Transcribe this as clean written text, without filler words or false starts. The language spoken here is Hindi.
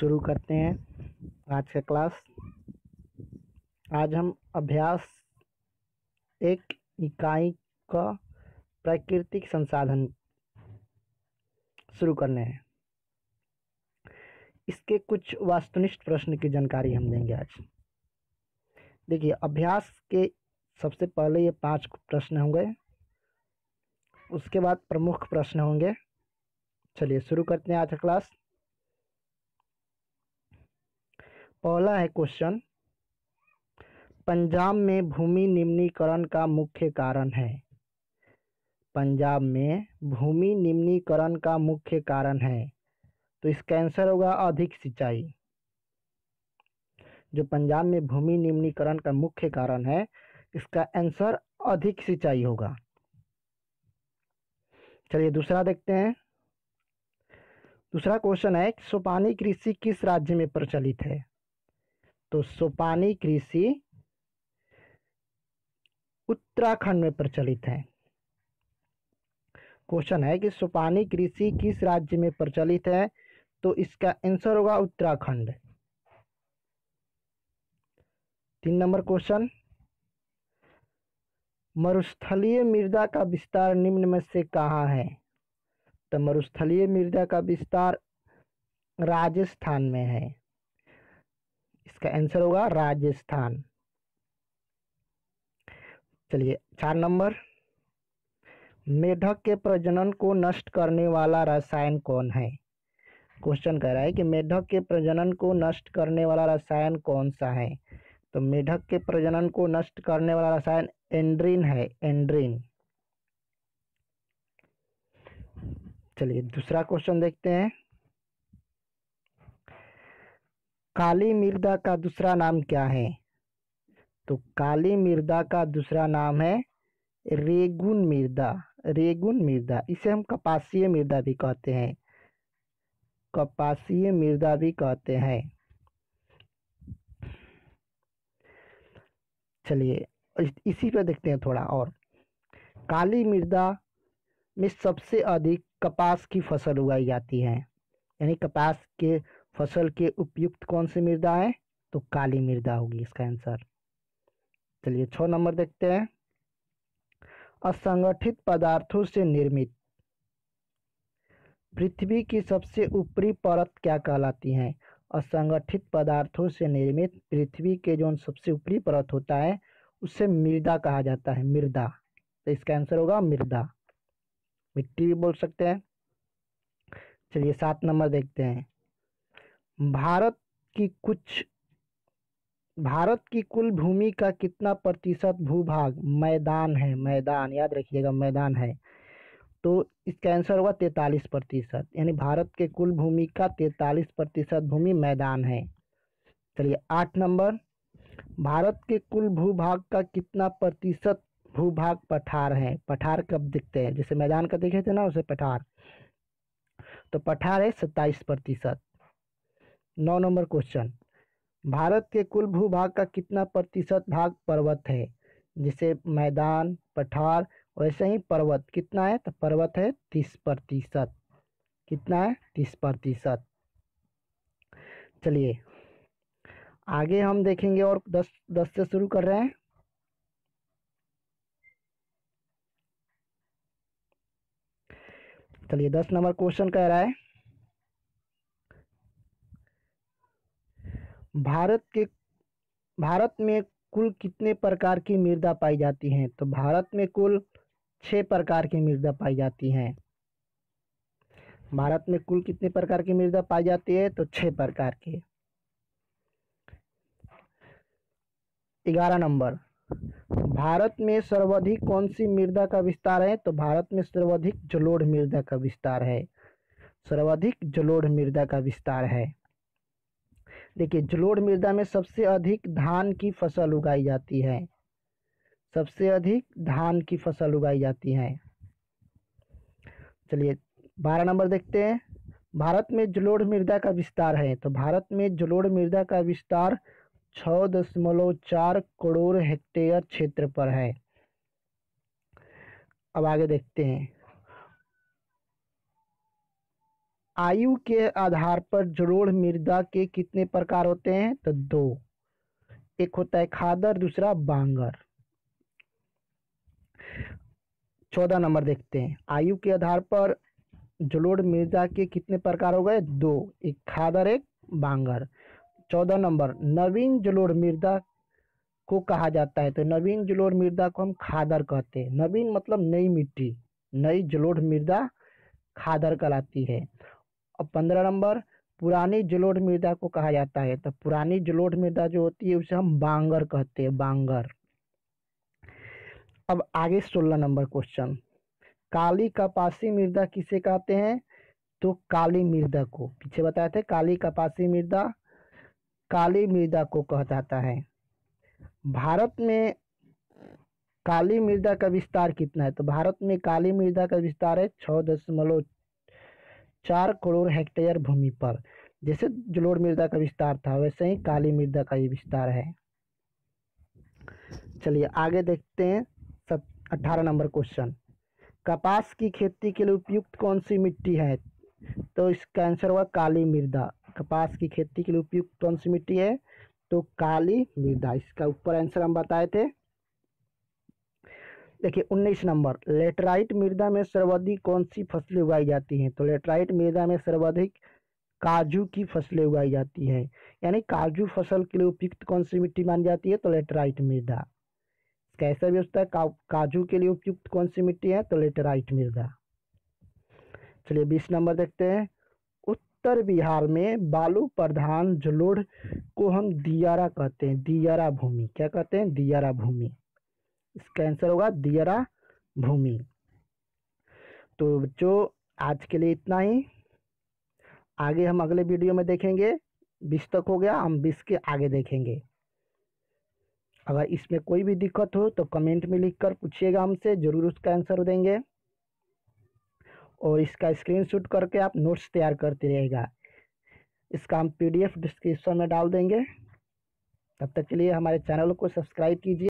शुरू करते हैं आज का क्लास। आज हम अभ्यास एक इकाई का प्राकृतिक संसाधन शुरू करने हैं। इसके कुछ वस्तुनिष्ठ प्रश्न की जानकारी हम देंगे आज। देखिए, अभ्यास के सबसे पहले ये 5 प्रश्न होंगे, उसके बाद प्रमुख प्रश्न होंगे। चलिए शुरू करते हैं आज का क्लास। पहला है क्वेश्चन, पंजाब में भूमि निम्नीकरण का मुख्य कारण है। पंजाब में भूमि निम्नीकरण का मुख्य कारण है, तो इसका आंसर होगा अधिक सिंचाई। जो पंजाब में भूमि निम्नीकरण का मुख्य कारण है, इसका आंसर अधिक सिंचाई होगा। चलिए दूसरा देखते हैं। दूसरा क्वेश्चन है, सोपानी कृषि किस राज्य में प्रचलित है। तो सोपानी कृषि उत्तराखंड में प्रचलित है। क्वेश्चन है कि सोपानी कृषि किस राज्य में प्रचलित है, तो इसका आंसर होगा उत्तराखंड। 3 नंबर क्वेश्चन, मरुस्थलीय मृदा का विस्तार निम्न में से कहाँ है। तो मरुस्थलीय मृदा का विस्तार राजस्थान में है। इसका आंसर होगा राजस्थान। चलिए 4 नंबर, मेढक के प्रजनन को नष्ट करने वाला रसायन कौन है। क्वेश्चन कह रहा है कि मेढक के प्रजनन को नष्ट करने वाला रसायन कौन सा है। तो मेढक के प्रजनन को नष्ट करने वाला रसायन एंड्रीन है, एंड्रीन। चलिए दूसरा क्वेश्चन देखते हैं। काली मृदा का दूसरा नाम क्या है। तो काली मृदा का दूसरा नाम है रेगुन मृदा, रेगुन मृदा। इसे हम कपासीय मृदा भी कहते हैं, कपासीय मृदा भी कहते हैं। चलिए इसी पे देखते हैं थोड़ा और। काली मृदा में सबसे अधिक कपास की फसल उगाई जाती है, यानी कपास के फसल के उपयुक्त कौन सी मृदा है, तो काली मृदा होगी इसका आंसर। चलिए 6 नंबर देखते हैं। असंगठित पदार्थों से निर्मित पृथ्वी की सबसे ऊपरी परत क्या कहलाती है। असंगठित पदार्थों से निर्मित पृथ्वी के जो सबसे ऊपरी परत होता है उसे मृदा कहा जाता है, मृदा। तो इसका आंसर होगा मृदा, मिट्टी भी बोल सकते हैं। चलिए 7 नंबर देखते हैं। भारत की कुल भूमि का कितना प्रतिशत भूभाग मैदान है, मैदान याद रखिएगा, मैदान है। तो इसका आंसर होगा 43%, यानी भारत के कुल भूमि का 43% भूमि मैदान है। चलिए 8 नंबर, भारत के कुल भूभाग का कितना प्रतिशत भूभाग पठार है। पठार कब दिखते हैं, जैसे मैदान का देखे थे ना उसे पठार, तो पठार है 27%। 9 नंबर क्वेश्चन, भारत के कुल भूभाग का कितना प्रतिशत भाग पर्वत है। जैसे मैदान, पठार, वैसे ही पर्वत कितना है, तो पर्वत है 30%। कितना है, 30%। चलिए आगे हम देखेंगे और 10 से शुरू कर रहे हैं। चलिए 10 नंबर क्वेश्चन कह रहा है, भारत में कुल कितने प्रकार की मृदा पाई जाती हैं। तो भारत में कुल 6 प्रकार की मृदा पाई जाती हैं। भारत में कुल कितने प्रकार की मृदा पाई जाती है, तो 6 प्रकार की। 11 नंबर, भारत में सर्वाधिक कौन सी मृदा का विस्तार है। तो भारत में सर्वाधिक जलोढ़ मृदा का विस्तार है, सर्वाधिक जलोढ़ मृदा का विस्तार है। देखिए जलोढ़ मृदा में सबसे अधिक धान की फसल उगाई जाती है, सबसे अधिक धान की फसल उगाई जाती है। चलिए 12 नंबर देखते हैं। भारत में जलोढ़ मृदा का विस्तार है, तो भारत में जलोढ़ मृदा का विस्तार 6.4 करोड़ हेक्टेयर क्षेत्र पर है। अब आगे देखते हैं। आयु के आधार पर जलोढ़ मृदा के कितने प्रकार होते हैं? तो 2। एक होता है खादर, दूसरा बांगर। 14 नंबर देखते हैं। आयु के आधार पर जलोढ़ मृदा के कितने प्रकार हो गए? 2। एक खादर, एक बांगर। 14 नंबर, नवीन जलोढ़ मृदा को कहा जाता है? तो नवीन जलोढ़ मृदा को हम खादर कहते हैं। नवीन मतलब नई मिट्टी, नई जलोढ़ मृदा खादर कहलाती है। अब 15 नंबर, पुरानी जलोढ़ मृदा को कहा जाता है? तो पुरानी जलोढ़ मृदा जो होती है उसे हम बांगर कहते हैं, बांगर। अब आगे 16 नंबर क्वेश्चन, काली कपासी मृदा किसे कहते हैं? तो काली मृदा को, पीछे बताए थे काली कपासी मृदा, काली मृदा को कहा जाता है। भारत में काली मृदा का विस्तार कितना है? तो भारत में काली मृदा का विस्तार है 6.4 करोड़ हेक्टेयर भूमि पर। जैसे जलोढ़ मृदा का विस्तार था वैसे ही काली मृदा का ये विस्तार है। चलिए आगे देखते हैं 18 नंबर क्वेश्चन, कपास की खेती के लिए उपयुक्त कौन सी मिट्टी है? तो इसका आंसर हुआ काली मृदा। कपास की खेती के लिए उपयुक्त कौन सी मिट्टी है? तो काली मृदा। इसका ऊपर आंसर हम बताए थे। देखिए 19 नंबर, लेटराइट मृदा में सर्वाधिक कौन सी फसलें उगाई जाती हैं? तो लेटराइट मृदा में सर्वाधिक काजू की फसलें उगाई जाती हैं। यानी काजू फसल के लिए उपयुक्त कौन सी मिट्टी मानी जाती है? तो लेटराइट मृदा। कैसा भी होता है काजू के लिए उपयुक्त कौन सी मिट्टी है? तो लेटराइट मृदा। चलिए 20 नंबर देखते हैं, उत्तर बिहार में बालू प्रधान जलोढ़ को हम दियारा कहते हैं, दियारा भूमि। क्या कहते हैं? दियारा भूमि। इसका आंसर होगा दियारा भूमि। तो बच्चों आज के लिए इतना ही, आगे हम अगले वीडियो में देखेंगे। 20 तक हो गया, हम 20 के आगे देखेंगे। अगर इसमें कोई भी दिक्कत हो तो कमेंट में लिखकर पूछिएगा हमसे, जरूर उसका आंसर देंगे। और इसका स्क्रीनशॉट करके आप नोट्स तैयार करते रहेगा। इसका हम PDF डिस्क्रिप्शन में डाल देंगे। तब तक के लिए हमारे चैनल को सब्सक्राइब कीजिए।